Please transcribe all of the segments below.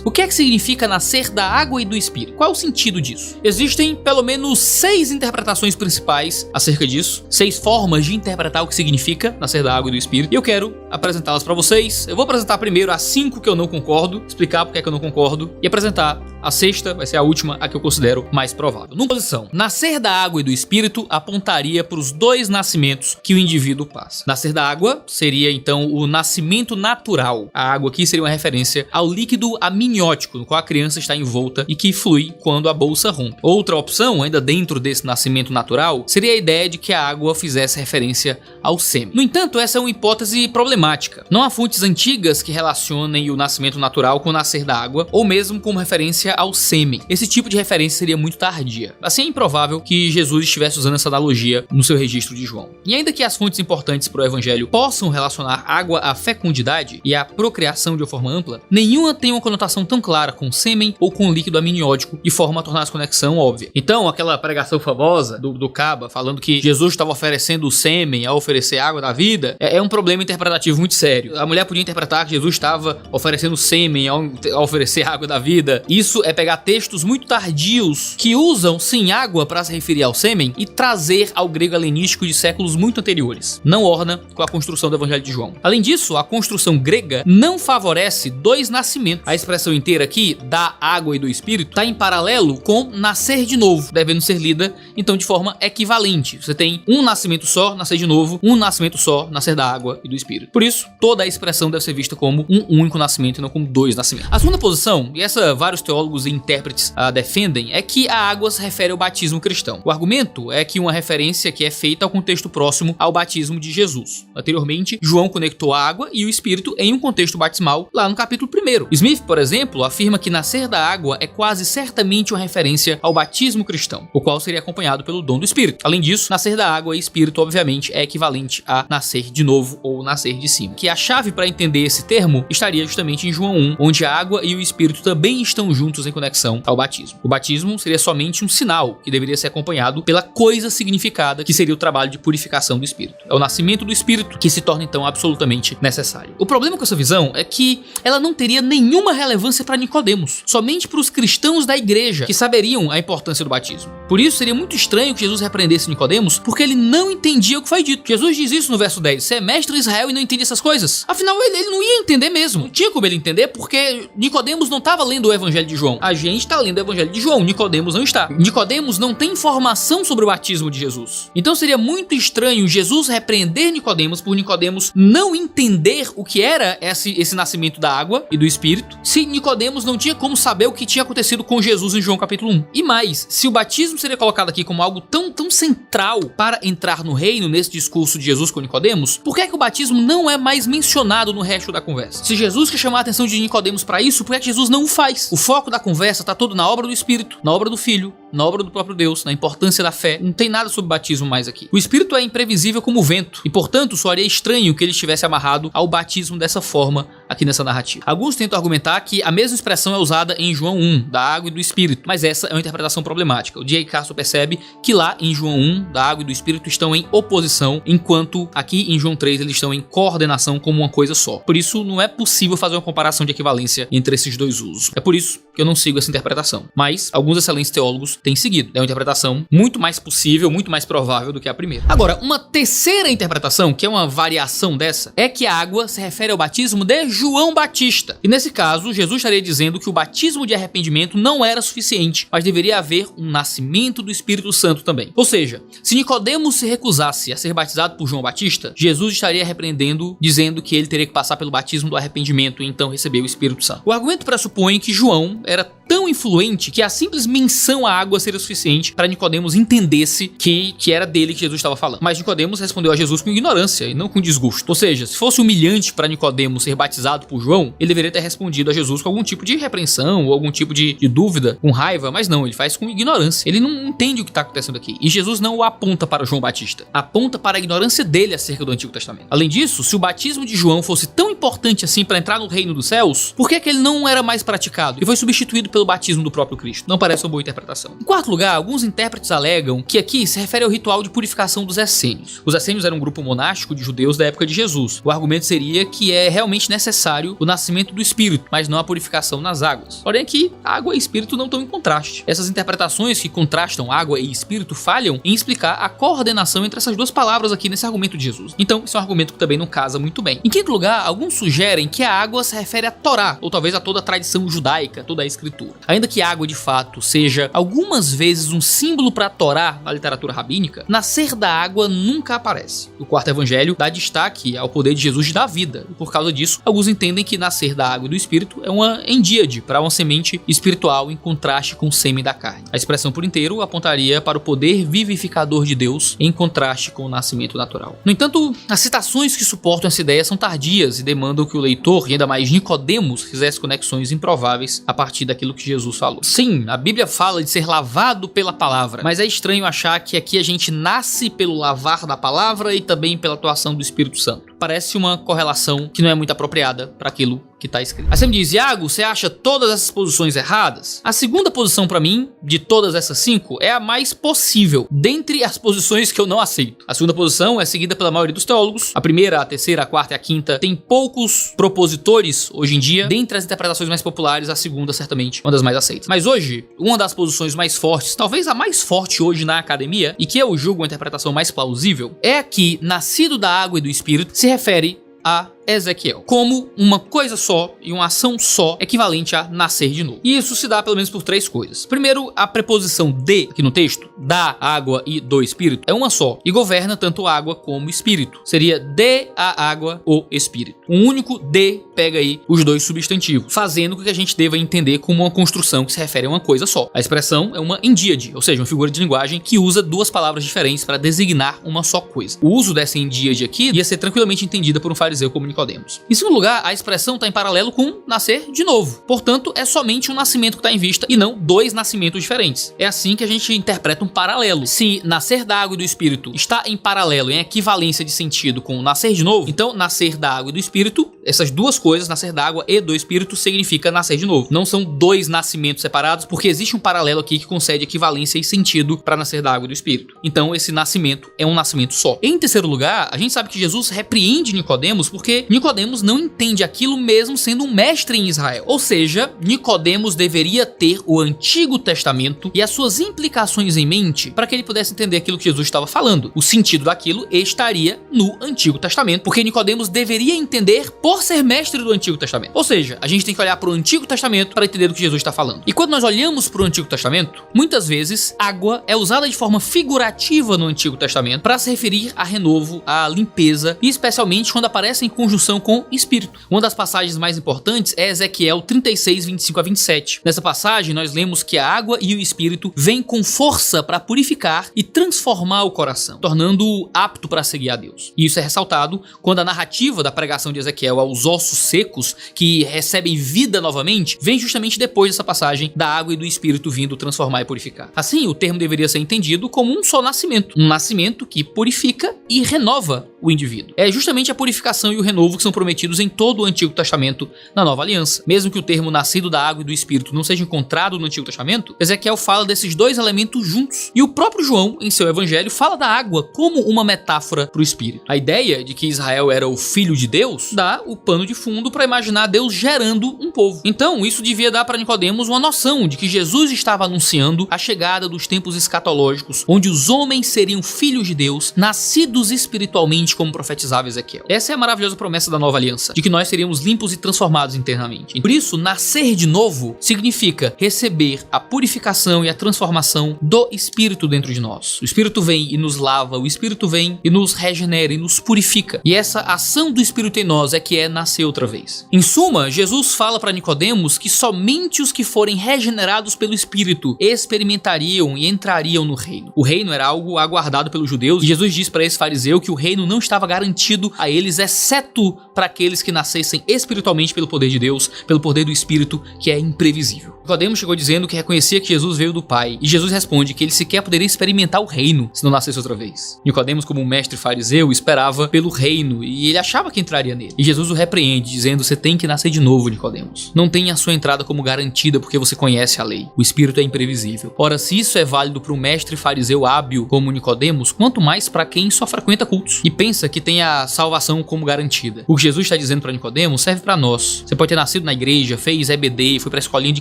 O que é que significa nascer da água e do Espírito? Qual é o sentido disso? Existem pelo menos 6 interpretações principais acerca disso, 6 formas de interpretar o que significa nascer da água e do Espírito, e eu quero apresentá-las para vocês. Eu vou apresentar primeiro as 5 que eu não concordo, explicar porque é que eu não concordo, e apresentar a 6ª, vai ser a última, a que eu considero mais provável. Numa posição, nascer da água e do Espírito apontaria para os 2 nascimentos que o indivíduo passa. Nascer da água seria então o nascimento natural. A água aqui seria uma referência ao líquido amniótico, no qual a criança está envolta e que flui quando a bolsa rompe. Outra opção, ainda dentro desse nascimento natural, seria a ideia de que a água fizesse referência ao sêmen. No entanto, essa é uma hipótese problemática. Não há fontes antigas que relacionem o nascimento natural com o nascer da água, ou mesmo como referência ao sêmen. Esse tipo de referência seria muito tardia. Assim, é improvável que Jesus estivesse usando essa analogia no seu registro de João. E ainda que as fontes importantes para o evangelho possam relacionar água à fecundidade e à procriação de uma forma ampla, nenhuma tem uma conotação tão clara com sêmen ou com líquido amniótico, de forma a tornar essa conexão óbvia. Então, aquela pregação famosa do Caba, falando que Jesus estava oferecendo o sêmen ao oferecer água da vida, é um problema interpretativo muito sério. A mulher podia interpretar que Jesus estava oferecendo sêmen ao oferecer água da vida. Isso é pegar textos muito tardios que usam, sim, água para se referir ao sêmen e trazer ao grego helenístico de séculos muito anteriores. Não orna com a construção do Evangelho de João. Além disso, a construção grega não favorece 2 nascimentos. A expressão inteira aqui, da água e do Espírito, está em paralelo com nascer de novo, devendo ser lida, então, de forma equivalente. Você tem um nascimento só, nascer de novo, um nascimento só, nascer da água e do Espírito. Por isso, toda a expressão deve ser vista como um único nascimento e não como 2 nascimentos. A segunda posição, e essa vários teólogos e intérpretes defendem, é que a água se refere ao batismo cristão. O argumento é que uma referência que é feita ao contexto próximo ao batismo de Jesus. Anteriormente, João conectou a água e o Espírito em um contexto batismal lá no capítulo 1. Smith, por exemplo, afirma que nascer da água é quase certamente uma referência ao batismo cristão, o qual seria acompanhado pelo dom do Espírito. Além disso, nascer da água e Espírito, obviamente, é equivalente a nascer de novo ou nascer de cima. Que a chave para entender esse termo estaria justamente em João 1, onde a água e o Espírito também estão juntos em conexão ao batismo. O batismo seria somente um sinal que deveria ser acompanhado pela coisa significada, que seria o trabalho de purificação do Espírito. É o nascimento do Espírito que se torna então absolutamente necessário. O problema com essa visão é que ela não teria nenhuma relevância para Nicodemos, somente para os cristãos da igreja que saberiam a importância do batismo. Por isso seria muito estranho que Jesus repreendesse Nicodemos, porque ele não entendia o que foi dito. Jesus diz isso no verso 10: você é mestre de Israel e não entende essas coisas? Afinal, ele não ia entender mesmo. Não tinha como ele entender, porque Nicodemos não estava lendo o Evangelho de João. A gente está lendo o Evangelho de João, Nicodemos não está. Nicodemos não tem informação sobre o batismo de Jesus. Então seria muito estranho Jesus repreender Nicodemos por Nicodemos não entender o que era esse nascimento da água e do Espírito, se Nicodemos não tinha como saber o que tinha acontecido com Jesus em João capítulo 1. E mais, se o batismo seria colocado aqui como algo tão central para entrar no reino nesse discurso de Jesus com Nicodemos, por que é que o batismo não é mais mencionado no resto da conversa? Se Jesus quer chamar a atenção de Nicodemos para isso, por que é que Jesus não o faz? O foco da conversa está todo na obra do Espírito, na obra do Filho, na obra do próprio Deus, na importância da fé. Não tem nada sobre batismo mais aqui. O Espírito é imprevisível como o vento e, portanto, soaria estranho que ele estivesse amarrado ao batismo dessa forma aqui nessa narrativa. Alguns tentam argumentar que a mesma expressão é usada em João 1, da água e do Espírito, mas essa é uma interpretação problemática. O D.A. Carson percebe que lá em João 1, da água e do Espírito estão em oposição, enquanto aqui em João 3 eles estão em coordenação como uma coisa só. Por isso, não é possível fazer uma comparação de equivalência entre esses dois usos. É por isso que eu não sigo essa interpretação. Mas alguns excelentes teólogos têm seguido. É uma interpretação muito mais possível, muito mais provável do que a primeira. Agora, uma terceira interpretação, que é uma variação dessa, é que a água se refere ao batismo de João Batista. E nesse caso, Jesus estaria dizendo que o batismo de arrependimento não era suficiente, mas deveria haver um nascimento do Espírito Santo também. Ou seja, se Nicodemos se recusasse a ser batizado por João Batista, Jesus estaria repreendendo, dizendo que ele teria que passar pelo batismo do arrependimento e então receber o Espírito Santo. O argumento pressupõe que João era tão influente que a simples menção à água seria suficiente para Nicodemos entendesse que era dele que Jesus estava falando. Mas Nicodemos respondeu a Jesus com ignorância e não com desgosto. Ou seja, se fosse humilhante para Nicodemos ser batizado por João, ele deveria ter respondido a Jesus com algum tipo de repreensão ou algum tipo de dúvida, com raiva, mas não, ele faz com ignorância. Ele não entende o que está acontecendo aqui. E Jesus não o aponta para João Batista, aponta para a ignorância dele acerca do Antigo Testamento. Além disso, se o batismo de João fosse tão importante assim para entrar no reino dos céus, por que ele não era mais praticado e foi substituído pelo batismo do próprio Cristo? Não parece uma boa interpretação. Em quarto lugar, alguns intérpretes alegam que aqui se refere ao ritual de purificação dos essênios. Os essênios eram um grupo monástico de judeus da época de Jesus. O argumento seria que é realmente necessário o nascimento do Espírito, mas não a purificação nas águas. Porém aqui, água e Espírito não estão em contraste. Essas interpretações que contrastam água e Espírito falham em explicar a coordenação entre essas duas palavras aqui nesse argumento de Jesus. Então, isso é um argumento que também não casa muito bem. Em quinto lugar, alguns sugerem que a água se refere à Torá, ou talvez a toda a tradição judaica, toda a escritura. Ainda que a água de fato seja algumas vezes um símbolo para a Torá na literatura rabínica, nascer da água nunca aparece. O quarto evangelho dá destaque ao poder de Jesus de dar vida, e por causa disso, alguns entendem que nascer da água e do Espírito é uma endíade para uma semente espiritual em contraste com o sêmen da carne. A expressão por inteiro apontaria para o poder vivificador de Deus em contraste com o nascimento natural. No entanto, as citações que suportam essa ideia são tardias e demandam que o leitor, e ainda mais Nicodemos, fizesse conexões improváveis a partir daquilo que Jesus falou. Sim, a Bíblia fala de ser lavado pela palavra, mas é estranho achar que aqui a gente nasce pelo lavar da palavra e também pela atuação do Espírito Santo. Parece uma correlação que não é muito apropriada para aquilo que está escrito. Aí você me diz, Iago, você acha todas essas posições erradas? A segunda posição para mim, de todas essas 5, é a mais possível, dentre as posições que eu não aceito. A segunda posição é seguida pela maioria dos teólogos. A primeira, a terceira, a quarta e a quinta tem poucos propositores hoje em dia. Dentre as interpretações mais populares, a segunda certamente uma das mais aceitas. Mas hoje, uma das posições mais fortes, talvez a mais forte hoje na academia, e que eu julgo a interpretação mais plausível, é que nascido da água e do Espírito se refere a Ezequiel, como uma coisa só e uma ação só equivalente a nascer de novo. E isso se dá pelo menos por 3 coisas. Primeiro, a preposição de, aqui no texto, da água e do Espírito, é uma só e governa tanto água como Espírito. Seria de a água o Espírito. Um único de pega aí os dois substantivos, fazendo com que a gente deva entender como uma construção que se refere a uma coisa só. A expressão é uma endíade, ou seja, uma figura de linguagem que usa duas palavras diferentes para designar uma só coisa. O uso dessa endíade aqui ia ser tranquilamente entendida por um fariseu como Nicodemos. Em segundo lugar, a expressão está em paralelo com nascer de novo. Portanto, é somente um nascimento que está em vista e não 2 nascimentos diferentes. É assim que a gente interpreta um paralelo. Se nascer da água e do Espírito está em paralelo, em equivalência de sentido com nascer de novo, então nascer da água e do Espírito, essas duas coisas, nascer da água e do Espírito, significa nascer de novo. Não são 2 nascimentos separados, porque existe um paralelo aqui que concede equivalência e sentido para nascer da água e do Espírito. Então, esse nascimento é um nascimento só. Em terceiro lugar, a gente sabe que Jesus repreende Nicodemos porque Nicodemos não entende aquilo mesmo sendo um mestre em Israel. Ou seja, Nicodemos deveria ter o Antigo Testamento e as suas implicações em mente para que ele pudesse entender aquilo que Jesus estava falando. O sentido daquilo estaria no Antigo Testamento, porque Nicodemos deveria entender por ser mestre do Antigo Testamento. Ou seja, a gente tem que olhar para o Antigo Testamento para entender do que Jesus está falando. E quando nós olhamos para o Antigo Testamento, muitas vezes água é usada de forma figurativa no Antigo Testamento para se referir a renovo, a limpeza, e especialmente quando aparece em conjunção com Espírito. Uma das passagens mais importantes é Ezequiel 36, 25 a 27. Nessa passagem, nós lemos que a água e o Espírito vêm com força para purificar e transformar o coração, tornando-o apto para seguir a Deus. E isso é ressaltado quando a narrativa da pregação de Ezequiel aos ossos secos, que recebem vida novamente, vem justamente depois dessa passagem da água e do Espírito vindo transformar e purificar. Assim, o termo deveria ser entendido como um só nascimento. Um nascimento que purifica e renova o indivíduo. É justamente a purificação e o renovo que são prometidos em todo o Antigo Testamento na Nova Aliança. Mesmo que o termo nascido da água e do Espírito não seja encontrado no Antigo Testamento, Ezequiel fala desses 2 elementos juntos. E o próprio João, em seu evangelho, fala da água como uma metáfora para o Espírito. A ideia de que Israel era o filho de Deus dá o pano de fundo para imaginar Deus gerando um povo. Então, isso devia dar para Nicodemos uma noção de que Jesus estava anunciando a chegada dos tempos escatológicos, onde os homens seriam filhos de Deus, nascidos espiritualmente, como profetizava Ezequiel. Essa é a maravilhosa promessa da Nova Aliança, de que nós seríamos limpos e transformados internamente. Por isso, nascer de novo significa receber a purificação e a transformação do Espírito dentro de nós. O Espírito vem e nos lava, o Espírito vem e nos regenera e nos purifica. E essa ação do Espírito em nós é que é nascer outra vez. Em suma, Jesus fala para Nicodemos que somente os que forem regenerados pelo Espírito experimentariam e entrariam no reino. O reino era algo aguardado pelos judeus e Jesus diz para esse fariseu que o reino não estava garantido a eles, exceto para aqueles que nascessem espiritualmente pelo poder de Deus, pelo poder do Espírito, que é imprevisível. Nicodemos chegou dizendo que reconhecia que Jesus veio do Pai, e Jesus responde que ele sequer poderia experimentar o reino se não nascesse outra vez. Nicodemos, como um mestre fariseu, esperava pelo reino e ele achava que entraria nele. E Jesus o repreende, dizendo: você tem que nascer de novo, Nicodemos. Não tenha a sua entrada como garantida porque você conhece a lei. O Espírito é imprevisível. Ora, se isso é válido para um mestre fariseu hábil como Nicodemos, quanto mais para quem só frequenta cultos e pensa que tem a salvação como garantida. O que Jesus está dizendo para Nicodemos serve para nós. Você pode ter nascido na igreja, fez EBD, foi para a escolinha de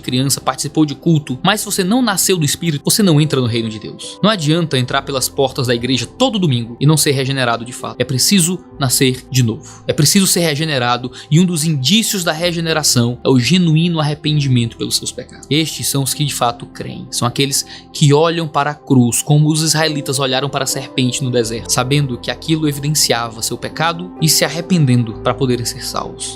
criança, participou de culto, mas se você não nasceu do Espírito, você não entra no reino de Deus. Não adianta entrar pelas portas da igreja todo domingo e não ser regenerado de fato. É preciso nascer de novo. É preciso ser regenerado, e um dos indícios da regeneração é o genuíno arrependimento pelos seus pecados. Estes são os que de fato creem. São aqueles que olham para a cruz, como os israelitas olharam para a serpente no deserto, sabendo que aquilo evidenciava seu pecado e se arrependendo para poderem ser salvos.